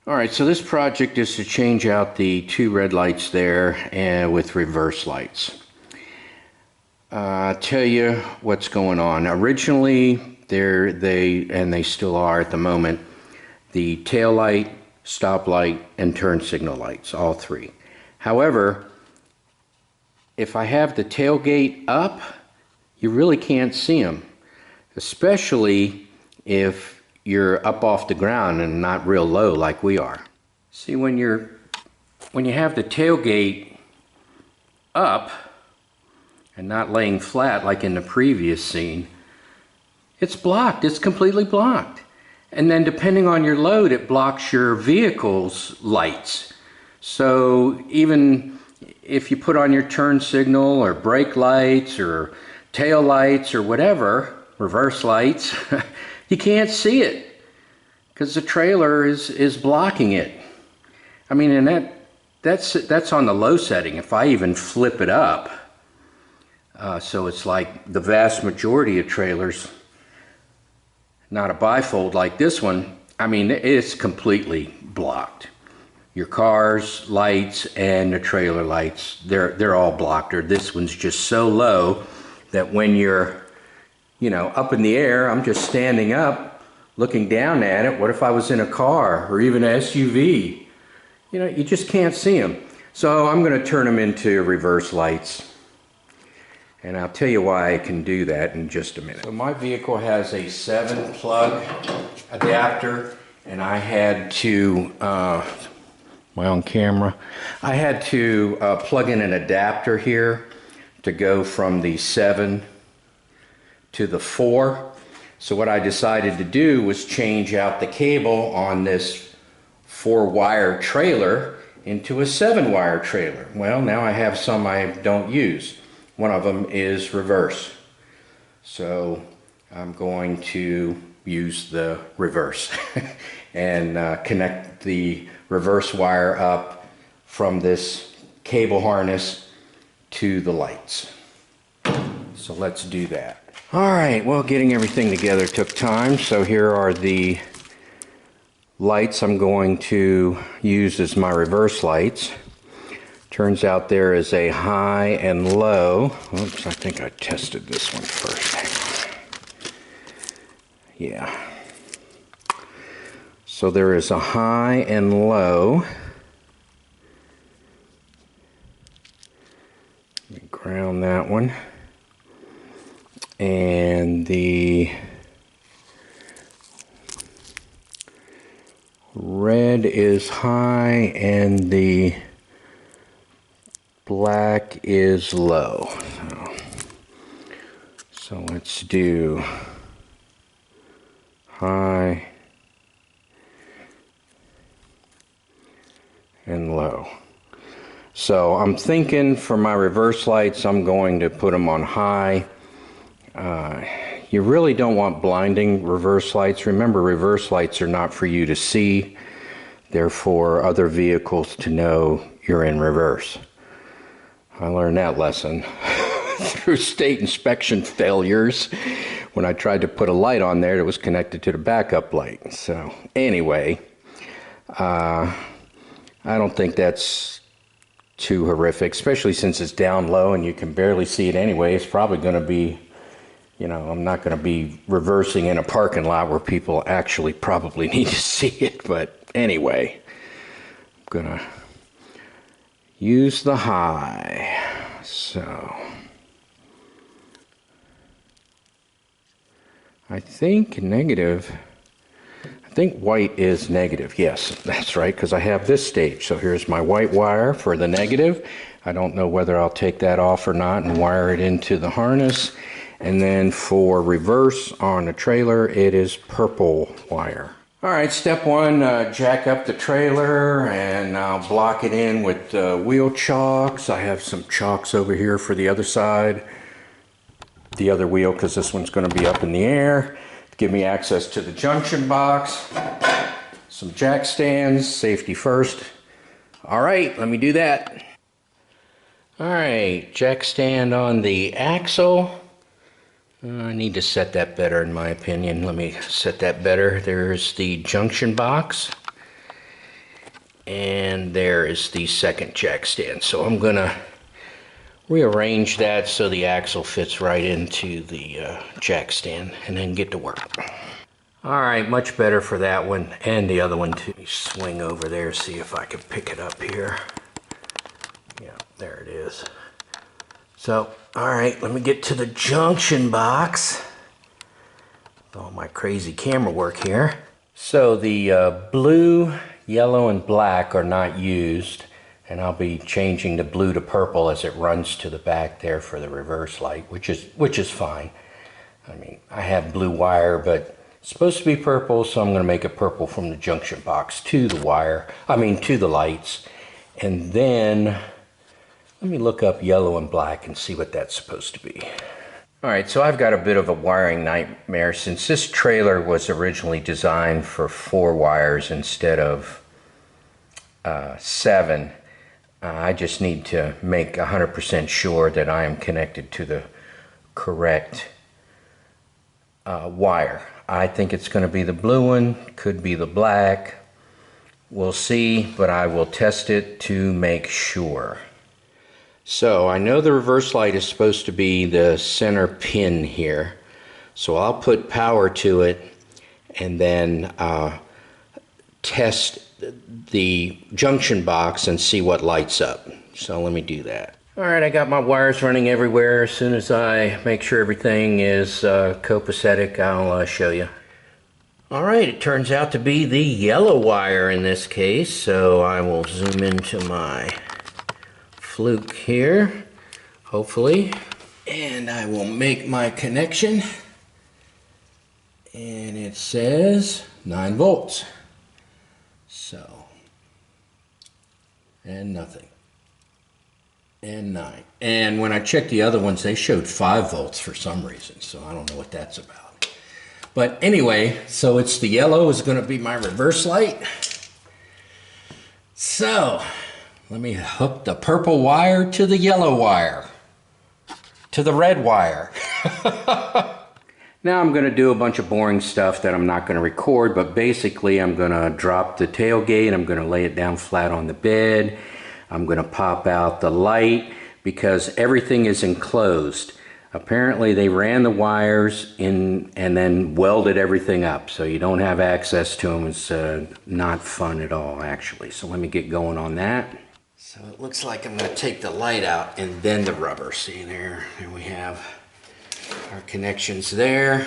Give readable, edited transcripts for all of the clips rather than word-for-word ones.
Alright, so this project is to change out the two red lights there and with reverse lights. I'll tell you what's going on. Originally, they still are at the moment, the tail light, stop light, and turn signal lights, all three. However, if I have the tailgate up, you really can't see them, especially if you're up off the ground and not real low like we are. See, when you have the tailgate up and not laying flat like in the previous scene, it's blocked. It's completely blocked. And then depending on your load, it blocks your vehicle's lights. So even if you put on your turn signal or brake lights or tail lights or whatever, reverse lights, you can't see it because the trailer is blocking it. I mean, and that's on the low setting. If I even flip it up, so it's like the vast majority of trailers, not a bifold like this one, I mean, it's completely blocked. Your car's lights and the trailer lights, they're all blocked. Or this one's just so low that when you're, you know, up in the air, I'm just standing up looking down at it. What if I was in a car or even an SUV? You know, you just can't see them. So I'm going to turn them into reverse lights. And I'll tell you why I can do that in just a minute. So my vehicle has a 7-plug adapter, and I had to, my own camera, I had to plug in an adapter here to go from the 7 to the 4. So what I decided to do was change out the cable on this 4-wire trailer into a 7-wire trailer. Well, now I have some I don't use. One of them is reverse. So I'm going to use the reverse and connect the reverse wire up from this cable harness to the lights. So let's do that. Alright, well, getting everything together took time, so here are the lights I'm going to use as my reverse lights. Turns out there is a high and low. Oops, I think I tested this one first. Hang on. Yeah. So there is a high and low. Let me ground that one. And the red is high and the black is low. So let's do high and low. So I'm thinking for my reverse lights, I'm going to put them on high. You really don't want blinding reverse lights. Remember, reverse lights are not for you to see. They're for other vehicles to know you're in reverse. I learned that lesson through state inspection failures when I tried to put a light on there that was connected to the backup light. So anyway, I don't think that's too horrific, especially since it's down low and you can barely see it anyway. It's probably going to be, you know, I'm not going to be reversing in a parking lot where people actually probably need to see it. But anyway, I'm going to use the high. So I think negative. I think white is negative. Yes, that's right, because I have this stage. So here's my white wire for the negative. I don't know whether I'll take that off or not and wire it into the harness. And then for reverse on the trailer, it is purple wire. All right, step one, jack up the trailer and I'll block it in with wheel chocks. I have some chocks over here for the other side, the other wheel, because this one's going to be up in the air. Give me access to the junction box, some jack stands, safety first. All right, let me do that. All right, jack stand on the axle. I need to set that better in my opinion. Let me set that better. There's the junction box. and there is the second jack stand. So I'm gonna rearrange that so the axle fits right into the jack stand and then get to work. All right, much better for that one and the other one too. Let me swing over there, see if I can pick it up here. Yeah, there it is. So, all right, let me get to the junction box. All my crazy camera work here. So the blue, yellow, and black are not used, and I'll be changing the blue to purple as it runs to the back there for the reverse light, which is fine. I mean, I have blue wire, but it's supposed to be purple, so I'm going to make it purple from the junction box to the wire. I mean, to the lights, and then let me look up yellow and black and see what that's supposed to be. All right, so I've got a bit of a wiring nightmare since this trailer was originally designed for 4 wires instead of 7. I just need to make 100% sure that I am connected to the correct wire. I think it's going to be the blue one, could be the black. We'll see, but I will test it to make sure. So I know the reverse light is supposed to be the center pin here. So I'll put power to it and then test the junction box and see what lights up. So let me do that. All right, I got my wires running everywhere. As soon as I make sure everything is copacetic, I'll show you. All right, it turns out to be the yellow wire in this case. So I will zoom into my fluke here, hopefully, and I will make my connection, and it says 9 volts. So, and nothing, and 9. And when I checked the other ones, they showed 5 volts for some reason, so I don't know what that's about. But anyway, so it's the yellow is going to be my reverse light. So let me hook the purple wire to the yellow wire, to the red wire. Now I'm going to do a bunch of boring stuff that I'm not going to record, but basically I'm going to drop the tailgate, I'm going to lay it down flat on the bed, I'm going to pop out the light because everything is enclosed. Apparently they ran the wires in and then welded everything up, so you don't have access to them. It's not fun at all, actually. So let me get going on that. So it looks like I'm going to take the light out and then the rubber. See there we have our connections there.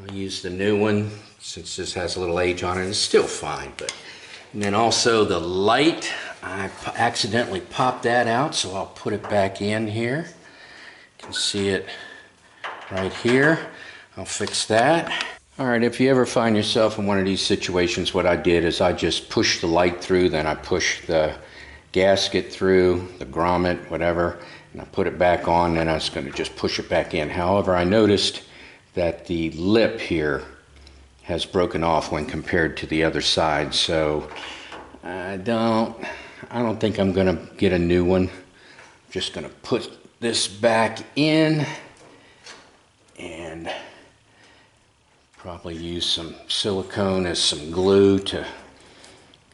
I'll use the new one since this has a little age on it. It's still fine, but and then also the light, I accidentally popped that out, so I'll put it back in here. You can see it right here. I'll fix that. All right, if you ever find yourself in one of these situations, what I did is I just pushed the light through, then I pushed the gasket through, the grommet, whatever, and I put it back on, then I was going to just push it back in. However, I noticed that the lip here has broken off when compared to the other side, so I don't think I'm going to get a new one. I'm just going to put this back in and probably use some silicone as some glue to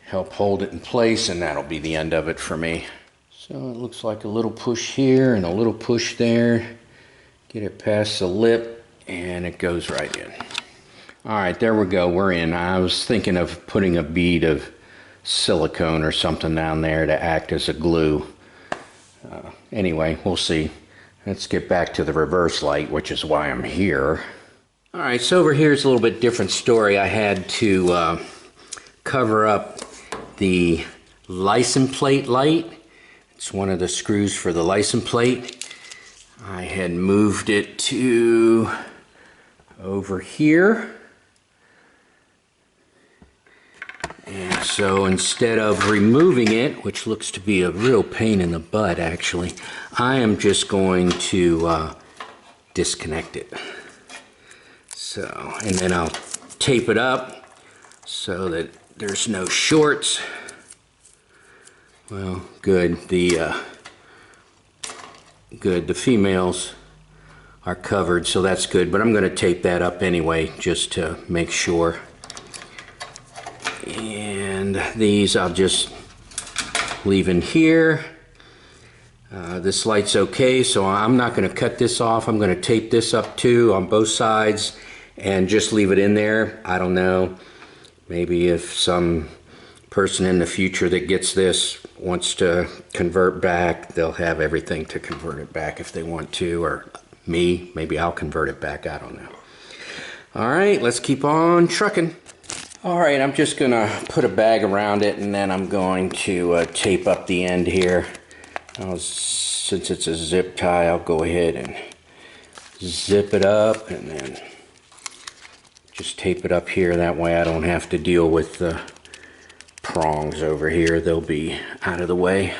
help hold it in place, and that'll be the end of it for me. So it looks like a little push here and a little push there. Get it past the lip and it goes right in. All right, there we go, we're in. I was thinking of putting a bead of silicone or something down there to act as a glue. Anyway, we'll see. Let's get back to the reverse light, which is why I'm here. All right, so over here is a little bit different story. I had to cover up the license plate light. It's one of the screws for the license plate. I had moved it to over here. And so instead of removing it, which looks to be a real pain in the butt actually, I am just going to disconnect it. So, and then I'll tape it up so that there's no shorts. Well, good. The females are covered, so that's good. But I'm going to tape that up anyway, just to make sure. And these I'll just leave in here. This light's okay, so I'm not going to cut this off. I'm going to tape this up too on both sides and just leave it in there. I don't know, maybe if some person in the future that gets this wants to convert back, they'll have everything to convert it back if they want to, or me, maybe I'll convert it back, I don't know. All right, let's keep on trucking. All right, I'm just gonna put a bag around it, and then I'm going to tape up the end here. Since it's a zip tie, I'll go ahead and zip it up and then just tape it up here. That way I don't have to deal with the prongs over here. They'll be out of the way,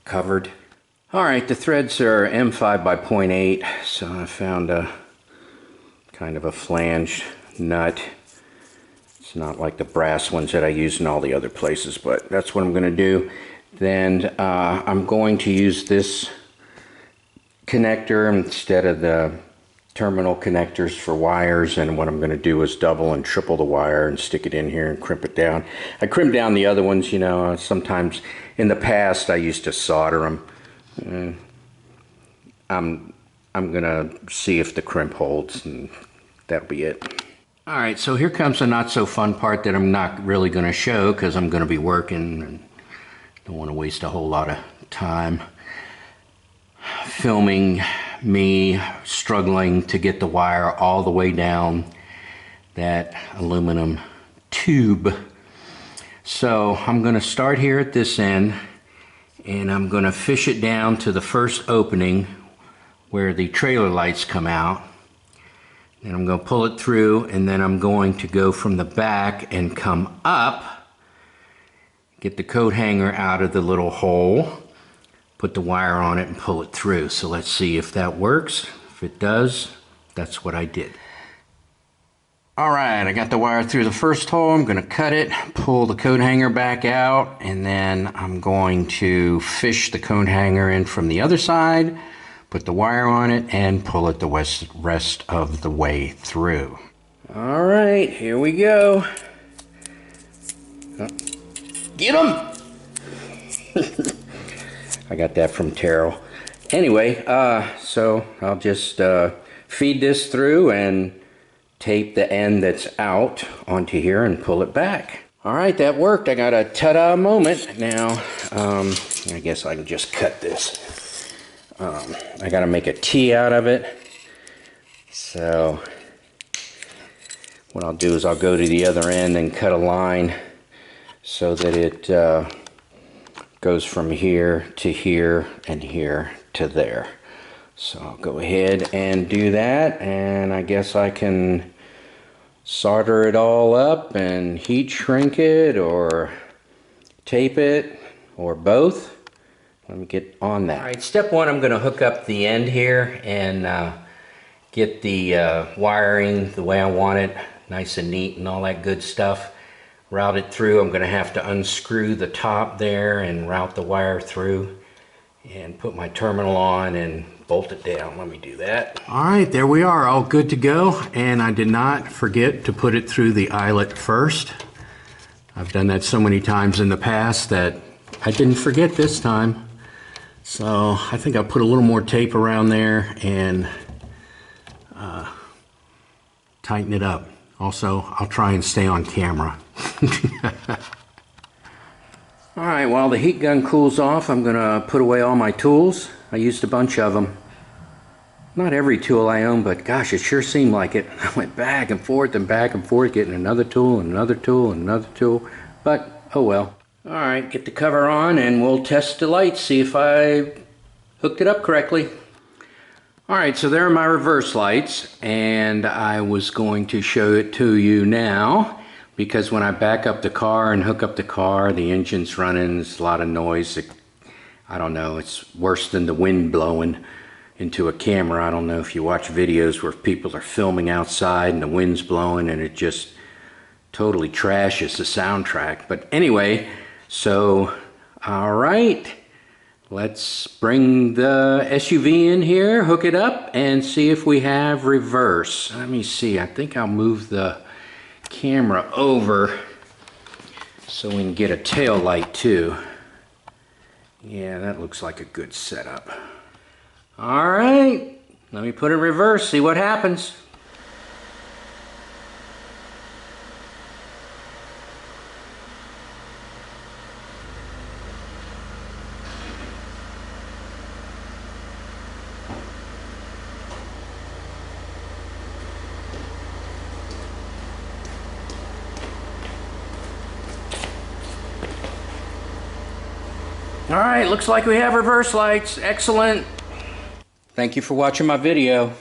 covered. All right, the threads are M5 by 0.8, so I found a kind of a flanged nut. It's not like the brass ones that I use in all the other places, but that's what I'm going to do. Then I'm going to use this connector instead of the terminal connectors for wires, and what I'm going to do is double and triple the wire and stick it in here and crimp it down. I crimp down the other ones, you know. Sometimes in the past I used to solder them. I'm gonna see if the crimp holds, and that'll be it. All right, so here comes the not so fun part that I'm not really going to show because I'm going to be working and don't want to waste a whole lot of time filming me struggling to get the wire all the way down that aluminum tube. So I'm going to start here at this end, and I'm going to fish it down to the first opening where the trailer lights come out. And I'm going to pull it through, and then I'm going to go from the back and come up, get the coat hanger out of the little hole, put the wire on it and pull it through. So let's see if that works. If it does, that's what I did. All right, I got the wire through the first hole. I'm going to cut it, pull the coat hanger back out, and then I'm going to fish the coat hanger in from the other side, put the wire on it, and pull it the rest of the way through. All right, here we go. Get him! I got that from Terrell. Anyway, so I'll just feed this through and tape the end that's out onto here and pull it back. All right, that worked. I got a ta-da moment. Now, I guess I can just cut this. I gotta make a T out of it. So what I'll do is I'll go to the other end and cut a line so that it goes from here to here and here to there. So I'll go ahead and do that, and I guess I can solder it all up and heat shrink it or tape it or both. Let me get on that. All right, step one, I'm going to hook up the end here and get the wiring the way I want it, nice and neat and all that good stuff. Route it through. I'm going to have to unscrew the top there and route the wire through and put my terminal on and bolt it down. Let me do that. All right, there we are, all good to go. And I did not forget to put it through the eyelet first. I've done that so many times in the past that I didn't forget this time. So I think I'll put a little more tape around there and tighten it up. Also, I'll try and stay on camera. All right, while the heat gun cools off, I'm gonna put away all my tools. I used a bunch of them. Not every tool I own, but gosh, it sure seemed like it. I went back and forth, getting another tool and another tool and another tool, but oh well. All right, get the cover on and we'll test the lights, see if I hooked it up correctly. All right, so there are my reverse lights, and I was going to show it to you now because when I back up the car and hook up the car, the engine's running, there's a lot of noise. I don't know, it's worse than the wind blowing into a camera. I don't know if you watch videos where people are filming outside and the wind's blowing and it just totally trashes the soundtrack. But anyway, so, all right. Let's bring the SUV in here, hook it up, and see if we have reverse. Let me see, I think I'll move the camera over so we can get a tail light too. Yeah, that looks like a good setup. All right, let me put it in reverse, see what happens. All right, looks like we have reverse lights. Excellent. Thank you for watching my video.